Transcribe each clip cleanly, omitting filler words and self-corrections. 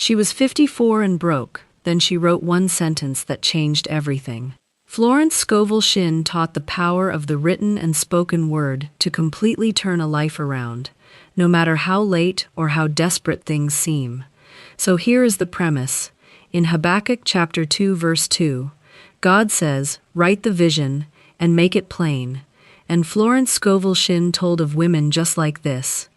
She was 54 and broke, then she wrote one sentence that changed everything. Florence Scovel Shinn taught the power of the written and spoken word to completely turn a life around, no matter how late or how desperate things seem. So here is the premise. In Habakkuk chapter 2 verse 2, God says, "Write the vision and make it plain." And Florence Scovel Shinn told of women just like this.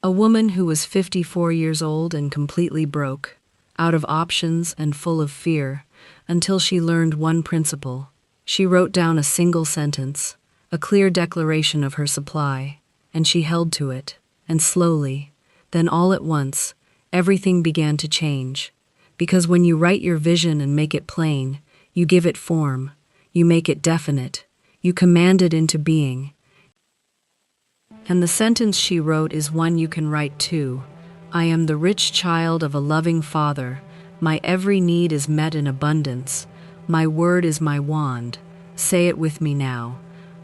A woman who was 54 years old and completely broke, out of options and full of fear, until she learned one principle. She wrote down a single sentence, a clear declaration of her supply, and she held to it, and slowly, then all at once, everything began to change. Because when you write your vision and make it plain, you give it form, you make it definite, you command it into being. And the sentence she wrote is one you can write too. I am the rich child of a loving Father. My every need is met in abundance. My word is my wand. Say it with me now.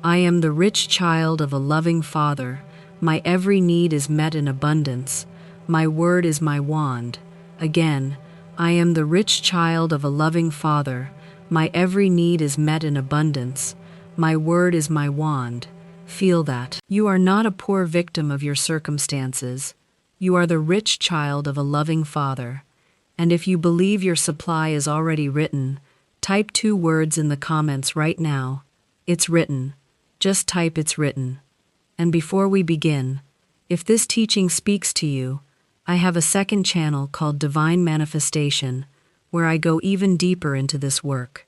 I am the rich child of a loving Father. My every need is met in abundance. My word is my wand. Again, I am the rich child of a loving Father. My every need is met in abundance. My word is my wand. Feel that. You are not a poor victim of your circumstances. You are the rich child of a loving Father. And if you believe your supply is already written, type 2 words in the comments right now. It's written. Just type "it's written." And before we begin, if this teaching speaks to you, I have a second channel called Divine Manifestation, where I go even deeper into this work.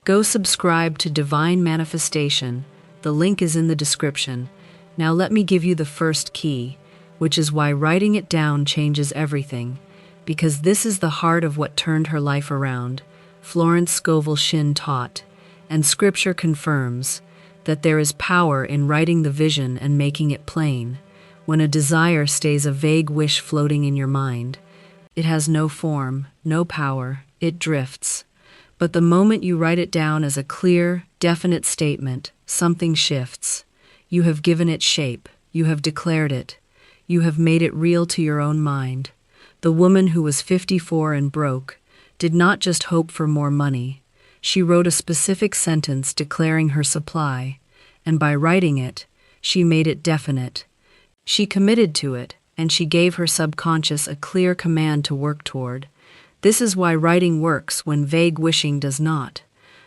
Go subscribe to Divine Manifestation. The link is in the description. Now let me give you the first key, which is why writing it down changes everything, because this is the heart of what turned her life around. Florence Scovel Shinn taught, and Scripture confirms, that there is power in writing the vision and making it plain. When a desire stays a vague wish floating in your mind, it has no form, no power, it drifts. But the moment you write it down as a clear, definite statement, something shifts. You have given it shape, you have declared it, you have made it real to your own mind. The woman who was 54 and broke did not just hope for more money. She wrote a specific sentence declaring her supply, and by writing it, she made it definite. She committed to it, and she gave her subconscious a clear command to work toward. This is why writing works when vague wishing does not.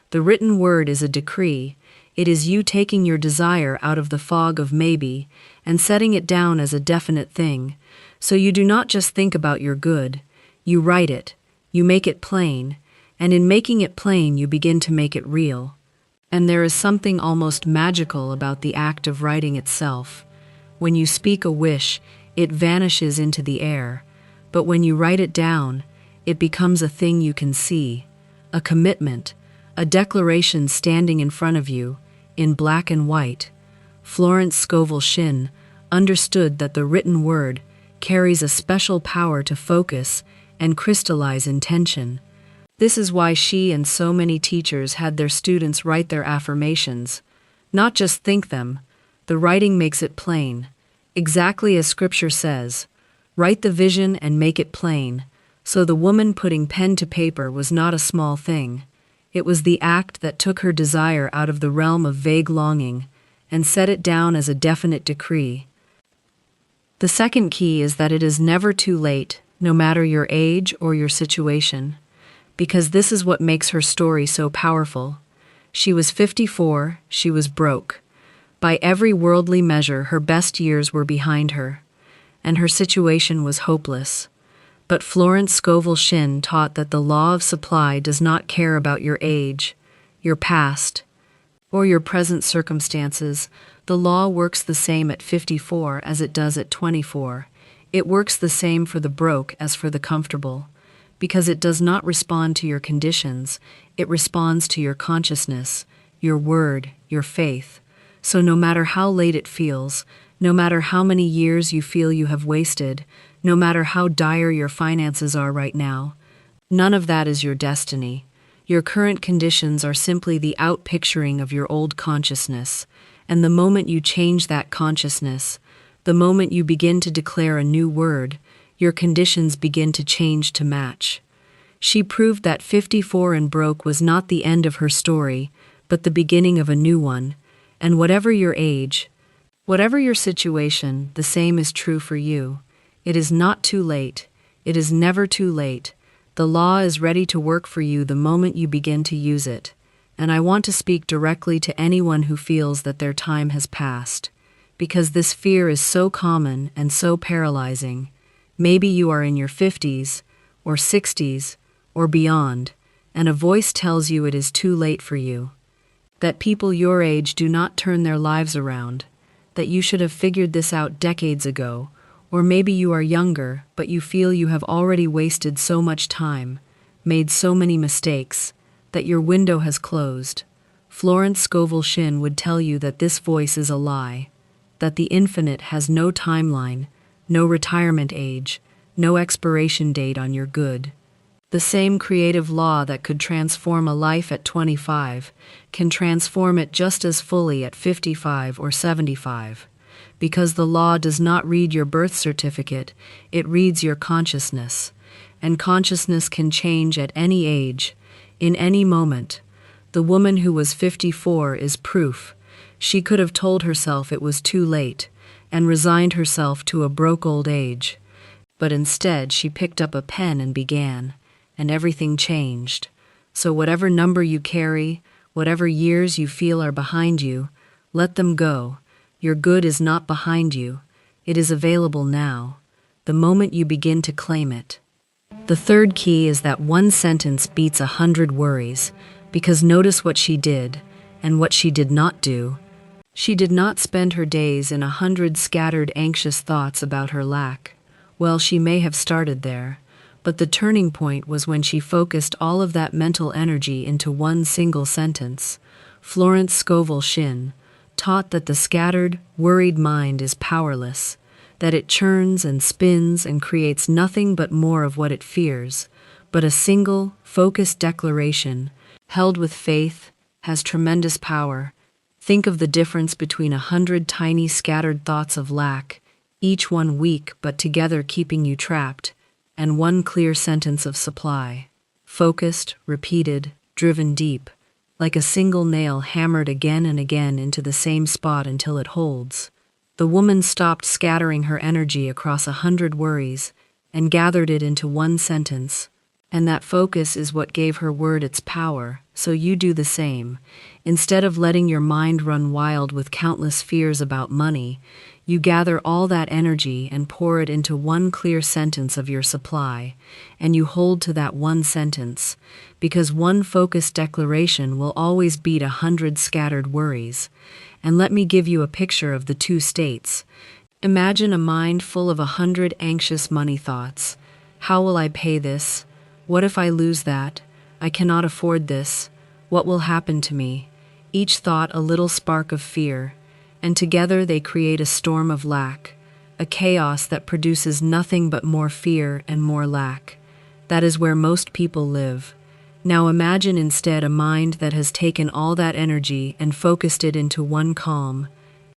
The written word is a decree. It is you taking your desire out of the fog of maybe and setting it down as a definite thing. So you do not just think about your good. You write it. You make it plain. And in making it plain, you begin to make it real. And there is something almost magical about the act of writing itself. When you speak a wish, it vanishes into the air. But when you write it down, it becomes a thing you can see, a commitment, a declaration standing in front of you, in black and white. Florence Scovel Shinn understood that the written word carries a special power to focus and crystallize intention. This is why she and so many teachers had their students write their affirmations. Not just think them, the writing makes it plain. Exactly as Scripture says, write the vision and make it plain. So the woman putting pen to paper was not a small thing. It was the act that took her desire out of the realm of vague longing and set it down as a definite decree. The second key is that it is never too late, no matter your age or your situation, because this is what makes her story so powerful. She was 54, she was broke. By every worldly measure, her best years were behind her, and her situation was hopeless. But Florence Scovel Shinn taught that the law of supply does not care about your age, your past, or your present circumstances. The law works the same at 54 as it does at 24. It works the same for the broke as for the comfortable, because it does not respond to your conditions, it responds to your consciousness, your word, your faith. So no matter how late it feels, no matter how many years you feel you have wasted, no matter how dire your finances are right now, none of that is your destiny. Your current conditions are simply the outpicturing of your old consciousness, and the moment you change that consciousness, the moment you begin to declare a new word, your conditions begin to change to match. She proved that 54 and broke was not the end of her story, but the beginning of a new one. And whatever your age, whatever your situation, the same is true for you. It is not too late. It is never too late. The law is ready to work for you the moment you begin to use it. And I want to speak directly to anyone who feels that their time has passed, because this fear is so common and so paralyzing. Maybe you are in your 50s or 60s or beyond, and a voice tells you it is too late for you, that people your age do not turn their lives around, that you should have figured this out decades ago. Or maybe you are younger, but you feel you have already wasted so much time, made so many mistakes, that your window has closed. Florence Scovel Shinn would tell you that this voice is a lie, that the infinite has no timeline, no retirement age, no expiration date on your good. The same creative law that could transform a life at 25 can transform it just as fully at 55 or 75. Because the law does not read your birth certificate, it reads your consciousness. And consciousness can change at any age, in any moment. The woman who was 54 is proof. She could have told herself it was too late, and resigned herself to a broke old age. But instead she picked up a pen and began, and everything changed. So whatever number you carry, whatever years you feel are behind you, let them go. Your good is not behind you. It is available now, the moment you begin to claim it. The third key is that one sentence beats 100 worries, because notice what she did, and what she did not do. She did not spend her days in 100 scattered anxious thoughts about her lack. Well, she may have started there, but the turning point was when she focused all of that mental energy into one single sentence. Florence Scovel Shinn taught that the scattered, worried mind is powerless, that it churns and spins and creates nothing but more of what it fears. But a single, focused declaration, held with faith, has tremendous power. Think of the difference between 100 tiny scattered thoughts of lack, each one weak but together keeping you trapped, and one clear sentence of supply. Focused, repeated, driven deep, like a single nail hammered again and again into the same spot until it holds. The woman stopped scattering her energy across 100 worries and gathered it into one sentence. And that focus is what gave her word its power, so you do the same. Instead of letting your mind run wild with countless fears about money, you gather all that energy and pour it into one clear sentence of your supply, and you hold to that one sentence, because one focused declaration will always beat 100 scattered worries. And let me give you a picture of the two states. Imagine a mind full of 100 anxious money thoughts. How will I pay this? What if I lose that? I cannot afford this. What will happen to me? Each thought a little spark of fear, and together they create a storm of lack, a chaos that produces nothing but more fear and more lack. That is where most people live. Now imagine instead a mind that has taken all that energy and focused it into one calm,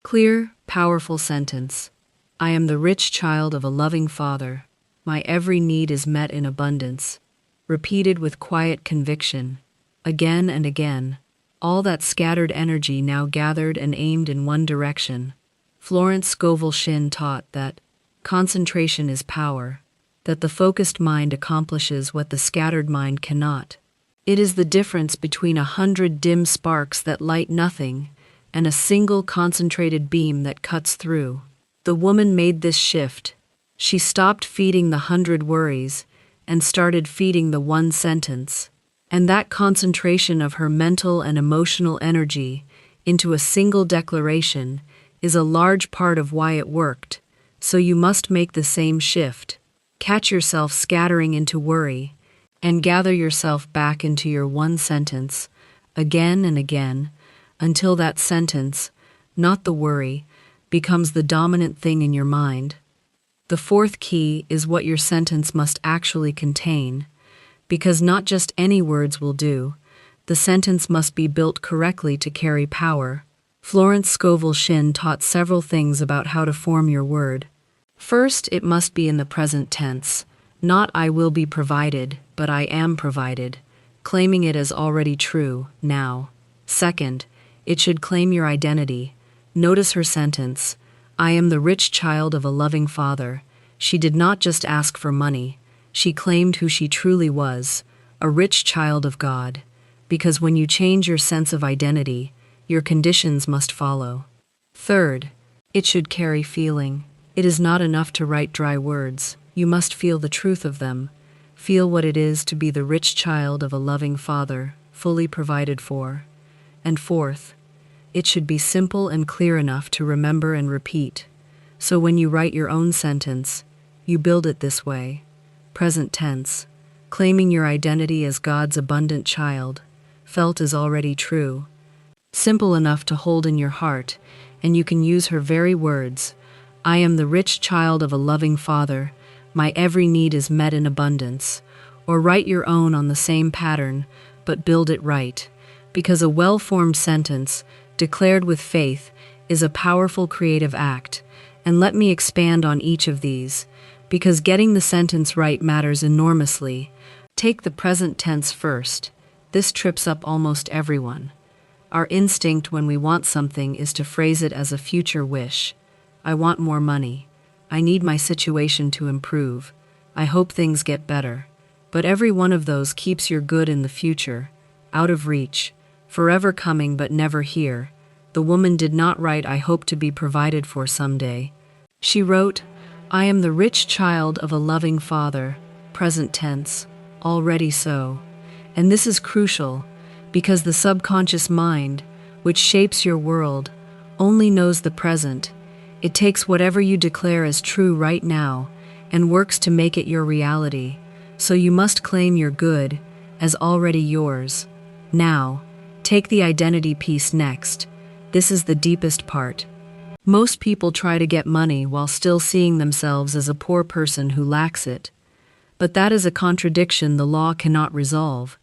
clear, powerful sentence. I am the rich child of a loving Father. My every need is met in abundance. Repeated with quiet conviction, again and again, all that scattered energy now gathered and aimed in one direction. Florence Scovel Shinn taught that concentration is power, that the focused mind accomplishes what the scattered mind cannot. It is the difference between 100 dim sparks that light nothing and a single concentrated beam that cuts through. The woman made this shift. She stopped feeding the 100 worries and started feeding the one sentence. And that concentration of her mental and emotional energy into a single declaration is a large part of why it worked. So you must make the same shift. Catch yourself scattering into worry, and gather yourself back into your one sentence, again and again, until that sentence, not the worry, becomes the dominant thing in your mind. The fourth key is what your sentence must actually contain, because not just any words will do. The sentence must be built correctly to carry power. Florence Scovel Shinn taught several things about how to form your word. First, it must be in the present tense, not I will be provided, but I am provided, claiming it as already true, now. Second, it should claim your identity. Notice her sentence, I am the rich child of a loving father. She did not just ask for money, she claimed who she truly was, a rich child of God. Because when you change your sense of identity, your conditions must follow. Third, it should carry feeling. It is not enough to write dry words. You must feel the truth of them. Feel what it is to be the rich child of a loving father, fully provided for. And fourth, it should be simple and clear enough to remember and repeat. So when you write your own sentence, you build it this way. Present tense, claiming your identity as God's abundant child, felt is already true. Simple enough to hold in your heart, and you can use her very words. I am the rich child of a loving father. My every need is met in abundance. Or write your own on the same pattern, but build it right. Because a well-formed sentence, declared with faith, is a powerful creative act. And let me expand on each of these, because getting the sentence right matters enormously. Take the present tense first. This trips up almost everyone. Our instinct when we want something is to phrase it as a future wish. I want more money. I need my situation to improve. I hope things get better. But every one of those keeps your good in the future, out of reach, forever coming but never here. The woman did not write, I hope to be provided for someday. She wrote, I am the rich child of a loving father, present tense, already so. And this is crucial, because the subconscious mind, which shapes your world, only knows the present. It takes whatever you declare as true right now and works to make it your reality. So you must claim your good as already yours. Now, take the identity piece next. This is the deepest part. Most people try to get money while still seeing themselves as a poor person who lacks it. But that is a contradiction the law cannot resolve.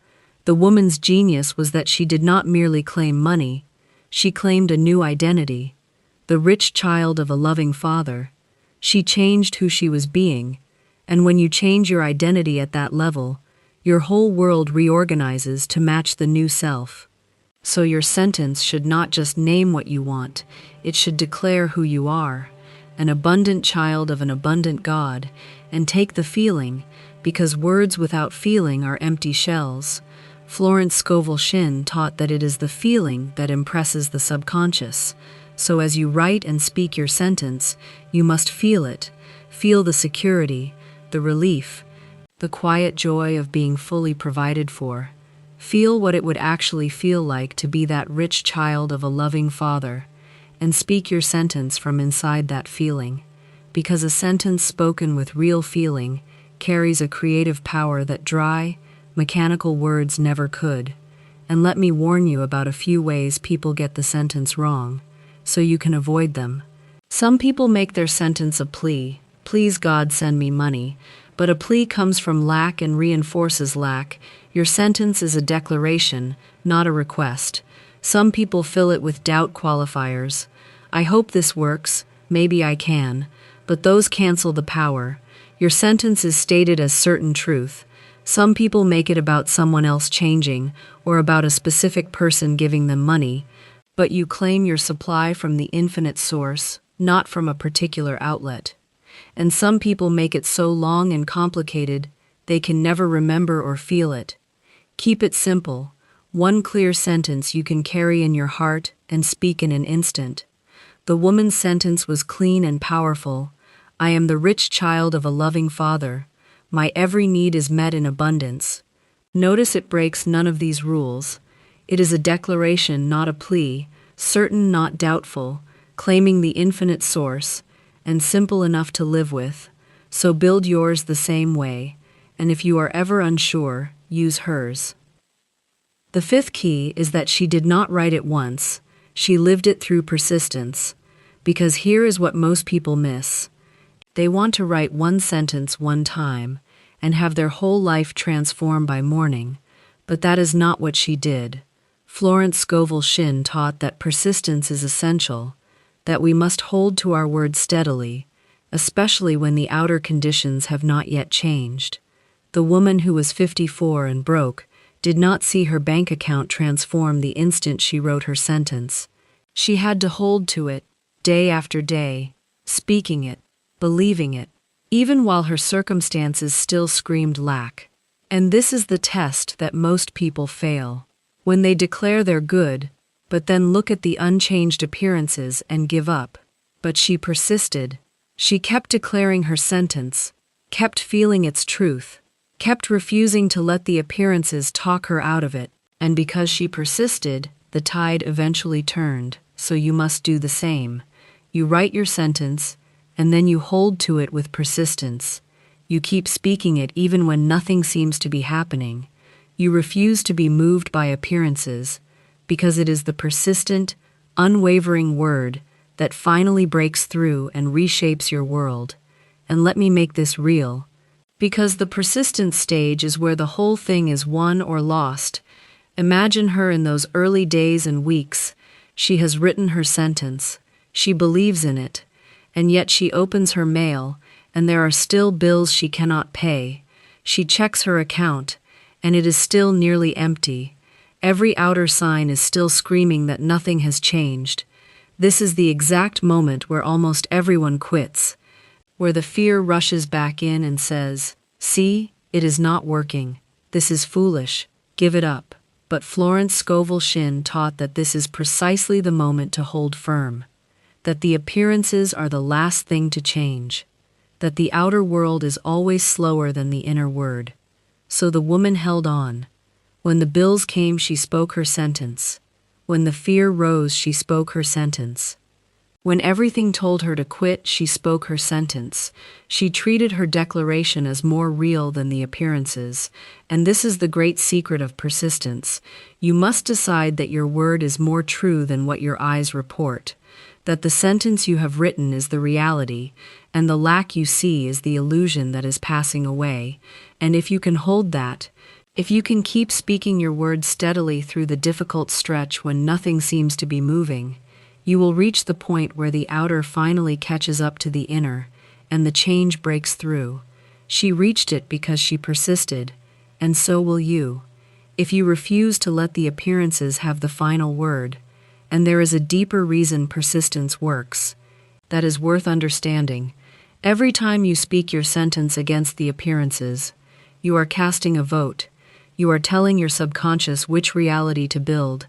The woman's genius was that she did not merely claim money, she claimed a new identity. The rich child of a loving father. She changed who she was being, and when you change your identity at that level, your whole world reorganizes to match the new self. So your sentence should not just name what you want, it should declare who you are, an abundant child of an abundant God, and take the feeling, because words without feeling are empty shells. Florence Scovel Shinn taught that it is the feeling that impresses the subconscious. So as you write and speak your sentence, you must feel it. Feel the security, the relief, the quiet joy of being fully provided for. Feel what it would actually feel like to be that rich child of a loving father, and speak your sentence from inside that feeling. Because a sentence spoken with real feeling carries a creative power that dry, mechanical words never could. And let me warn you about a few ways people get the sentence wrong, so you can avoid them. Some people make their sentence a plea, please God send me money, but a plea comes from lack and reinforces lack. Your sentence is a declaration, not a request. Some people fill it with doubt qualifiers. I hope this works, maybe I can, but those cancel the power. Your sentence is stated as certain truth. Some people make it about someone else changing, or about a specific person giving them money, but you claim your supply from the infinite source, not from a particular outlet. And some people make it so long and complicated, they can never remember or feel it. Keep it simple, one clear sentence you can carry in your heart and speak in an instant. The woman's sentence was clean and powerful. I am the rich child of a loving father. My every need is met in abundance. Notice it breaks none of these rules. It is a declaration, not a plea, certain, not doubtful, claiming the infinite source, and simple enough to live with. So build yours the same way, and if you are ever unsure, use hers. The fifth key is that she did not write it once, she lived it through persistence, because here is what most people miss. They want to write one sentence one time and have their whole life transformed by morning, but that is not what she did. Florence Scovel Shinn taught that persistence is essential, that we must hold to our word steadily, especially when the outer conditions have not yet changed. The woman who was 54 and broke did not see her bank account transform the instant she wrote her sentence. She had to hold to it, day after day, speaking it, believing it, even while her circumstances still screamed lack. And this is the test that most people fail. When they declare they're good, but then look at the unchanged appearances and give up. But she persisted. She kept declaring her sentence, kept feeling its truth, kept refusing to let the appearances talk her out of it, and because she persisted, the tide eventually turned. So you must do the same. You write your sentence, and then you hold to it with persistence. You keep speaking it even when nothing seems to be happening. You refuse to be moved by appearances, because it is the persistent, unwavering word that finally breaks through and reshapes your world. And let me make this real, because the persistent stage is where the whole thing is won or lost. Imagine her in those early days and weeks. She has written her sentence. She believes in it. And yet she opens her mail, and there are still bills she cannot pay. She checks her account, and it is still nearly empty. Every outer sign is still screaming that nothing has changed. This is the exact moment where almost everyone quits, where the fear rushes back in and says, "See, it is not working. This is foolish. Give it up." But Florence Scovel Shinn taught that this is precisely the moment to hold firm, that the appearances are the last thing to change, that the outer world is always slower than the inner word. So the woman held on. When the bills came, she spoke her sentence. When the fear rose, she spoke her sentence. When everything told her to quit, she spoke her sentence. She treated her declaration as more real than the appearances. And this is the great secret of persistence. You must decide that your word is more true than what your eyes report, that the sentence you have written is the reality, and the lack you see is the illusion that is passing away. And if you can hold that, if you can keep speaking your words steadily through the difficult stretch when nothing seems to be moving, you will reach the point where the outer finally catches up to the inner, and the change breaks through. She reached it because she persisted, and so will you, if you refuse to let the appearances have the final word. And there is a deeper reason persistence works, that is worth understanding. Every time you speak your sentence against the appearances, you are casting a vote. You are telling your subconscious which reality to build,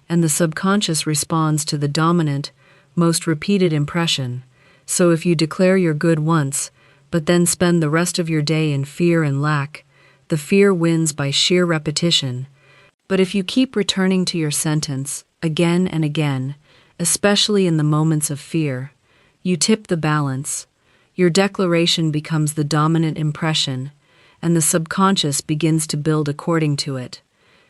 and the subconscious responds to the dominant, most repeated impression. So if you declare you're good once, but then spend the rest of your day in fear and lack, the fear wins by sheer repetition. But if you keep returning to your sentence, again and again, especially in the moments of fear, you tip the balance. Your declaration becomes the dominant impression, and the subconscious begins to build according to it.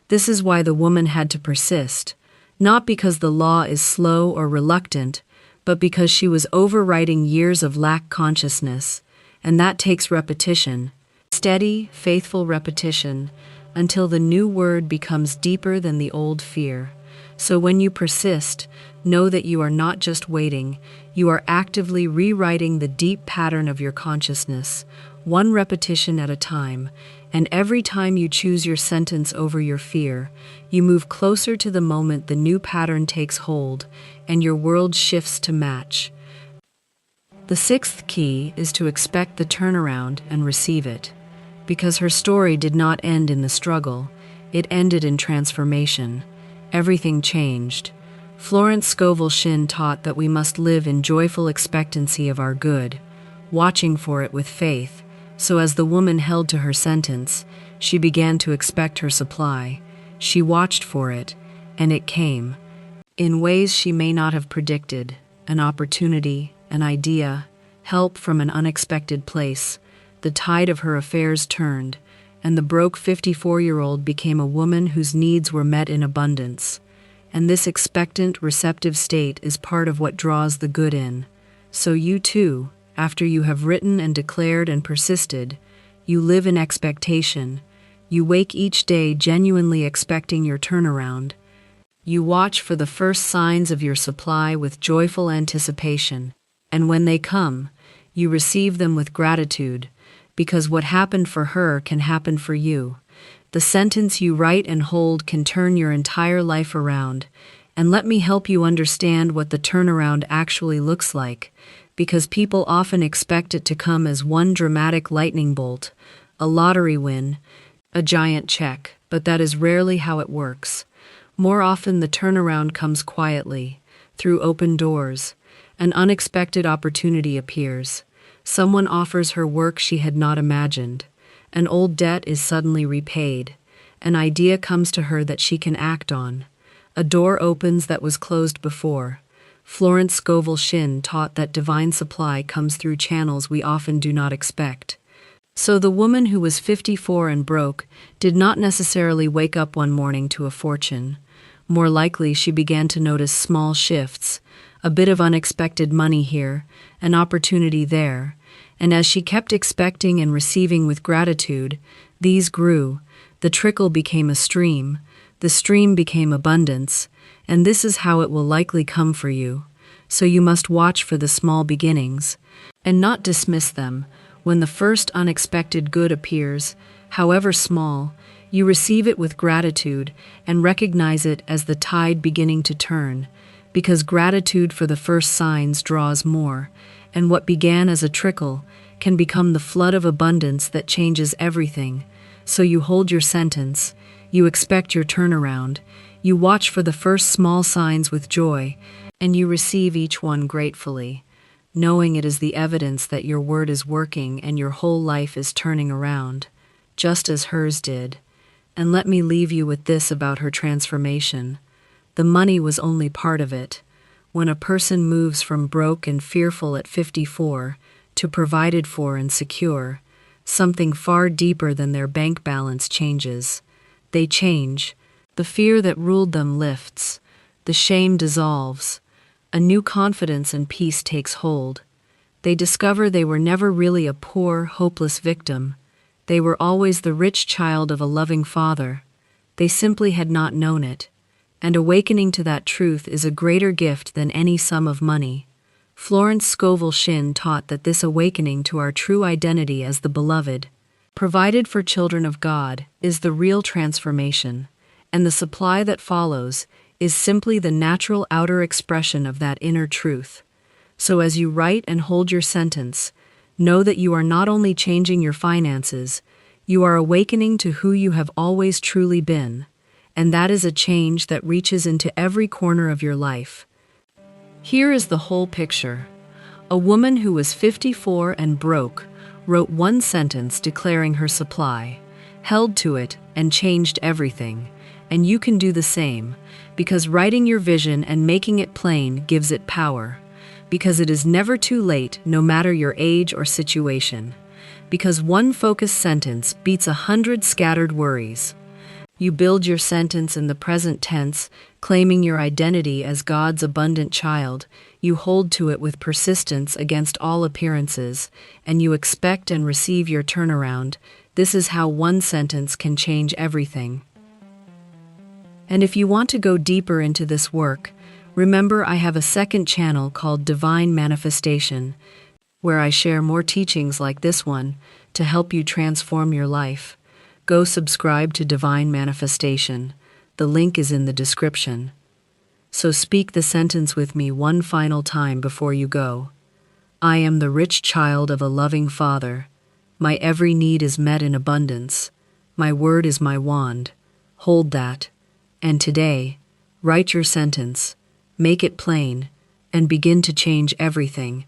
This is why the woman had to persist, not because the law is slow or reluctant, but because she was overwriting years of lack consciousness, and that takes repetition, steady, faithful repetition, until the new word becomes deeper than the old fear. So when you persist, know that you are not just waiting, you are actively rewriting the deep pattern of your consciousness, one repetition at a time, and every time you choose your sentence over your fear, you move closer to the moment the new pattern takes hold, and your world shifts to match. The sixth key is to expect the turnaround and receive it, because her story did not end in the struggle, it ended in transformation. Everything changed. Florence Scovel Shinn taught that we must live in joyful expectancy of our good, watching for it with faith. So as the woman held to her sentence, she began to expect her supply. She watched for it, and it came. In ways she may not have predicted, an opportunity, an idea, help from an unexpected place. The tide of her affairs turned, and the broke 54-year-old became a woman whose needs were met in abundance. And this expectant, receptive state is part of what draws the good in. So you too, after you have written and declared and persisted, you live in expectation. You wake each day genuinely expecting your turnaround. You watch for the first signs of your supply with joyful anticipation. And when they come, You receive them with gratitude, because what happened for her can happen for you. The sentence you write and hold can turn your entire life around. And let me help you understand what the turnaround actually looks like, because people often expect it to come as one dramatic lightning bolt, a lottery win, a giant check, but that is rarely how it works. More often the turnaround comes quietly, through open doors. An unexpected opportunity appears. Someone offers her work she had not imagined. An old debt is suddenly repaid. An idea comes to her that she can act on. A door opens that was closed before. Florence Scovel Shinn taught that divine supply comes through channels we often do not expect. So the woman who was 54 and broke did not necessarily wake up one morning to a fortune. More likely, she began to notice small shifts, a bit of unexpected money here, an opportunity there, and as she kept expecting and receiving with gratitude, these grew. The trickle became a stream, the stream became abundance, and this is how it will likely come for you. So you must watch for the small beginnings, and not dismiss them. When the first unexpected good appears, however small, you receive it with gratitude and recognize it as the tide beginning to turn, because gratitude for the first signs draws more, and what began as a trickle can become the flood of abundance that changes everything. So you hold your sentence, you expect your turnaround, you watch for the first small signs with joy, and you receive each one gratefully, knowing it is the evidence that your word is working and your whole life is turning around, just as hers did. And let me leave you with this about her transformation. The money was only part of it. When a person moves from broke and fearful at 54 to provided for and secure, something far deeper than their bank balance changes. They change. The fear that ruled them lifts. The shame dissolves. A new confidence and peace takes hold. They discover they were never really a poor, hopeless victim. They were always the rich child of a loving father. They simply had not known it. And awakening to that truth is a greater gift than any sum of money. Florence Scovel Shinn taught that this awakening to our true identity as the beloved, provided for children of God, is the real transformation, and the supply that follows is simply the natural outer expression of that inner truth. So as you write and hold your sentence, know that you are not only changing your finances, you are awakening to who you have always truly been, and that is a change that reaches into every corner of your life. Here is the whole picture. A woman who was 54 and broke wrote one sentence declaring her supply, held to it, and changed everything. And you can do the same, because writing your vision and making it plain gives it power. Because it is never too late, no matter your age or situation. Because one focused sentence beats 100 scattered worries. You build your sentence in the present tense, claiming your identity as God's abundant child. You hold to it with persistence against all appearances, and you expect and receive your turnaround. This is how one sentence can change everything. And if you want to go deeper into this work, remember I have a second channel called Divine Manifestation, where I share more teachings like this one to help you transform your life. Go subscribe to Divine Manifestation. The link is in the description. So speak the sentence with me one final time before you go. I am the rich child of a loving Father. My every need is met in abundance. My word is my wand. Hold that. And today, write your sentence, make it plain, and begin to change everything.